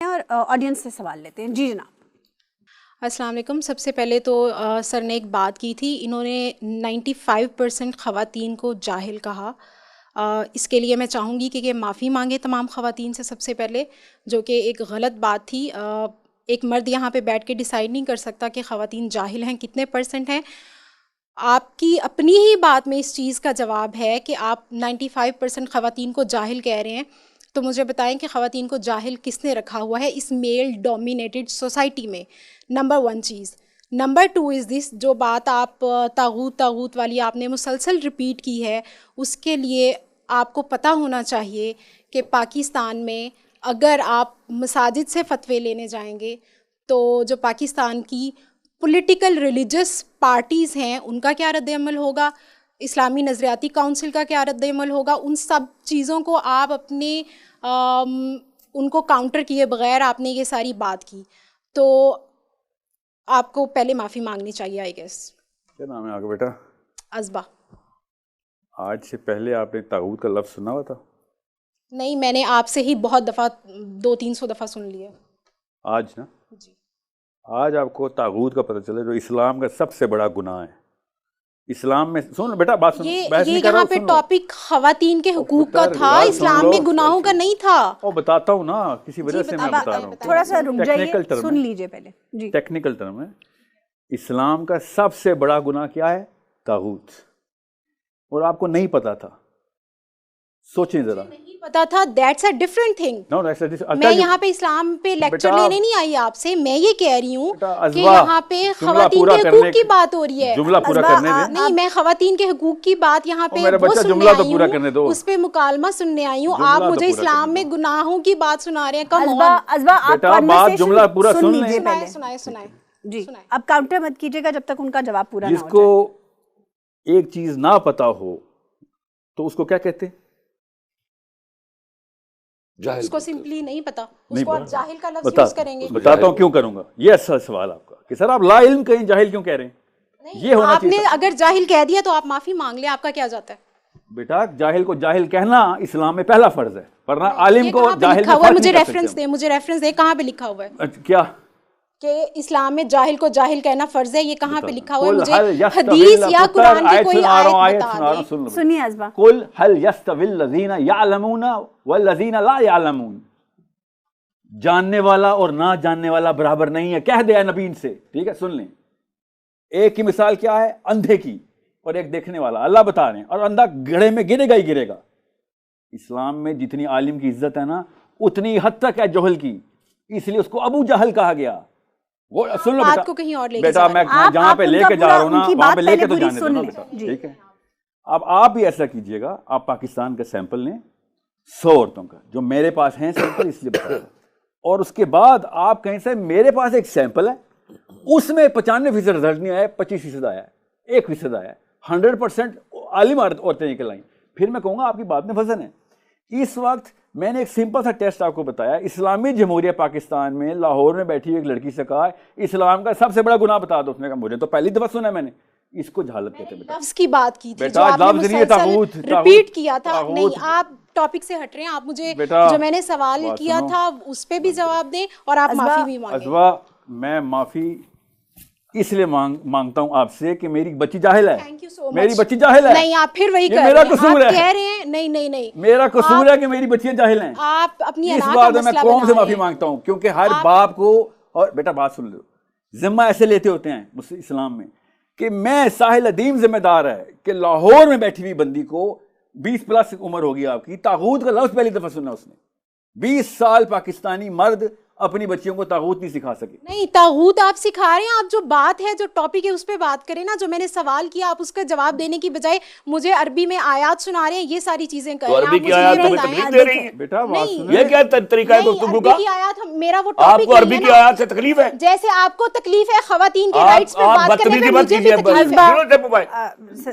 اور آڈینس سے سوال لیتے ہیں. جی جناب. السلام علیکم. سب سے پہلے تو سر نے ایک بات کی تھی, انہوں نے 95% خواتین کو جاہل کہا. اس کے لیے میں چاہوں گی کہ معافی مانگے تمام خواتین سے سب سے پہلے, جو کہ ایک غلط بات تھی. ایک مرد یہاں پہ بیٹھ کے ڈیسائیڈ نہیں کر سکتا کہ خواتین جاہل ہیں کتنے % ہیں. آپ کی اپنی ہی بات میں اس چیز کا جواب ہے کہ آپ 95% خواتین کو جاہل کہہ رہے ہیں. تو مجھے بتائیں کہ خواتین کو جاہل کس نے رکھا ہوا ہے اس میل ڈومینیٹڈ سوسائٹی میں. نمبر 1 چیز. نمبر 2 از دس, جو بات آپ طاغوت والی آپ نے مسلسل ریپیٹ کی ہے, اس کے لیے آپ کو پتہ ہونا چاہیے کہ پاکستان میں اگر آپ مساجد سے فتوے لینے جائیں گے تو جو پاکستان کی پولیٹیکل ریلیجس پارٹیز ہیں ان کا کیا رد عمل ہوگا, اسلامی نظریاتی کونسل کا کیا رد عمل ہوگا, ان سب چیزوں کو آپ اپنے ان کو کاؤنٹر کیے بغیر آپ نے یہ ساری بات کی. تو آپ کو پہلے معافی مانگنی چاہیے. I guess. کیا نام ہے آپ کا بیٹا؟ ازبا. آج سے پہلے آپ نے طاغوت کا لفظ سنا ہوا تھا؟ نہیں, میں نے آپ سے ہی بہت دفعہ 200-300 دفعہ سن لیا. آج نا جی. آج آپ کو طاغوت کا پتہ چلے جو اسلام کا سب سے بڑا گناہ ہے. اسلام میں سن بیٹا بات سن, یہ یہاں پہ ٹاپک خواتین کے حقوق کا تھا, اسلام میں گناہوں کا نہیں تھا. وہ بتاتا ہوں نا, کسی وجہ سے میں بتا رہا ہوں. تھوڑا سا رک جائیے, سن لیجئے پہلے. جی. ٹیکنیکل ٹرم ہے. اسلام کا سب سے بڑا گناہ کیا ہے؟ طاغوت. اور آپ کو نہیں پتا تھا. سوچیں ذرا. نہیں پتا تھا, دیٹس اے ڈفرنٹ تھنگ. میں یہاں پہ اسلام پہ لیکچر لینے نہیں آئی آپ سے, میں یہ کہہ رہی ہوں کہ یہاں پہ خواتین کے حقوق کی بات ہو رہی ہے. جملہ پورا کرنے دیں. نہیں, میں خواتین کے حقوق کی بات یہاں پہ وہ سننے آئی ہوں, اس پہ مکالمہ سننے آئی ہوں. آپ مجھے اسلام میں گناہوں کی بات سنا رہے ہیں. کم ازبا آپ جملہ پورا سن لیں. سنائیں. جی, اب کاؤنٹر مت کیجیے گا جب تک ان کا جواب پورا نہ ہو جائے. جس کو ایک چیز نہ پتا ہو تو اس کو کیا کہتے ہیں؟ اس کو سمپلی نہیں پتا, اس کو آپ جاہل کا لفظ یوز کریں گے. بتاتا ہوں کیوں کروں گا. یہ اصل سوال آپ کا کہ سر آپ لا علم کہیں جاہل کیوں کہہ رہے ہیں. یہ ہونا چاہیے. آپ نے اگر جاہل کہہ دیا تو آپ معافی مانگ لیں, آپ کا کیا جاتا ہے؟ بیٹا جاہل کو جاہل کہنا اسلام میں پہلا فرض ہے, ورنہ عالم کو جاہل میں فرق مجھے نہیں کر ریفرنس دے, مجھے ریفرنس دے, کہاں پہ لکھا ہوا ہے کیا کہ اسلام میں جاہل کو جاہل کہنا فرض ہے؟ یہ کہاں پہ لکھا ہوا ہے؟ مجھے حدیث یا قرآن کی کوئی آیت بتا دیں. سنیے ازبا. قل هل يستوي الذين يعلمون والذين لا يعلمون. جاننے والا اور نہ جاننے والا برابر نہیں ہے, کہہ دیا نبی سے. ٹھیک ہے, سن لیں. ایک کی مثال کیا ہے؟ اندھے کی, اور ایک دیکھنے والا. اللہ بتا رہے ہیں, اور اندھا گڑھے میں گرے گا ہی گرے گا. اسلام میں جتنی عالم کی عزت ہے نا اتنی حد تک ہے جہل کی, اس لیے اس کو ابو جہل کہا گیا. وہ سن لو بات کو کہیں اور لے کے بیٹا, میں جہاں پہ لے کے جا رہا ہوں نا وہاں پہ لے کے تو جانے دو نا بیٹا. ٹھیک ہے, اب آپ بھی ایسا کیجئے گا, آپ پاکستان کا سیمپل لیں 100 عورتوں کا جو میرے پاس ہیں سیمپل, اس لیے بتا رہا ہوں. اور اس کے بعد آپ کہیں سے میرے پاس ایک سیمپل ہے, اس میں 95% رزلٹ نہیں آیا, 25% آیا ہے, 1% آیا ہے, 100% عالم عورتیں نکل آئیں. پھر میں کہوں گا آپ کی بات میں وزن ہے. اس وقت میں نے ایک سمپل سا ٹیسٹ آپ کو بتایا. اسلامی جمہوریہ پاکستان میں لاہور میں بیٹھی ایک لڑکی سے کہا اسلام کا سب سے بڑا گناہ بتا دو. اس نے کہا مجھے تو پہلی دفعہ سنا ہے میں نے. اس کو جہالت کہتے ہیں. لفظ کی بات کی تھی جو آپ نے مسلسل ریپیٹ کیا تھا. نہیں, آپ ٹاپک سے ہٹ رہے ہیں. آپ مجھے جو میں نے سوال کیا تھا اس پہ بھی جواب دیں, اور آپ معافی بھی مانگیں. ازوا, میں معافی اس لیے مانگتا ہوں آپ سے کہ میری بچی جاہل ہے. میری بچی جاہل ہے. نہیں, آپ پھر وہی کہہ رہے ہیں. آپ کہہ رہے ہیں نہیں, میرا قصور ہے کہ میری بچیاں جاہل ہیں. آپ اپنی اس بات میں قوم سے معافی مانگتا ہوں, کیونکہ ہر باپ کو, اور بیٹا بات سن لو, ذمہ ایسے لیتے ہوتے ہیں اسلام میں کہ میں ساحل ادیم ذمہ دار ہے کہ لاہور میں بیٹھی ہوئی بندی کو 20+ عمر ہوگی آپ کی, طاغوت کا لفظ پہلی دفعہ سنا اس نے. 20 سال پاکستانی مرد اپنی بچیوں کو طاغوت نہیں سکھا سکے. نہیں, طاغوت آپ سکھا رہے ہیں. آپ جو بات ہے, جو ٹاپک ہے, اس پہ بات کریں نا. جو میں نے سوال کیا آپ اس کا جواب دینے کی بجائے مجھے عربی میں آیات سنا رہے ہیں, یہ ساری چیزیں کر رہے ہیں. عربی کی آیات تمہیں تکلیف دے رہی ہیں بیٹا, بات سنیں. یہ کیا طریقہ ہے گفتگو کا؟ عربی کی آیات, میرا وہ ٹاپک ہے. آپ کو عربی کی آیات سے تکلیف ہے جیسے آپ کو تکلیف ہے خواتین کے رائٹس پہ بات کرنے میں, مجھے بھی تکلیف ہے.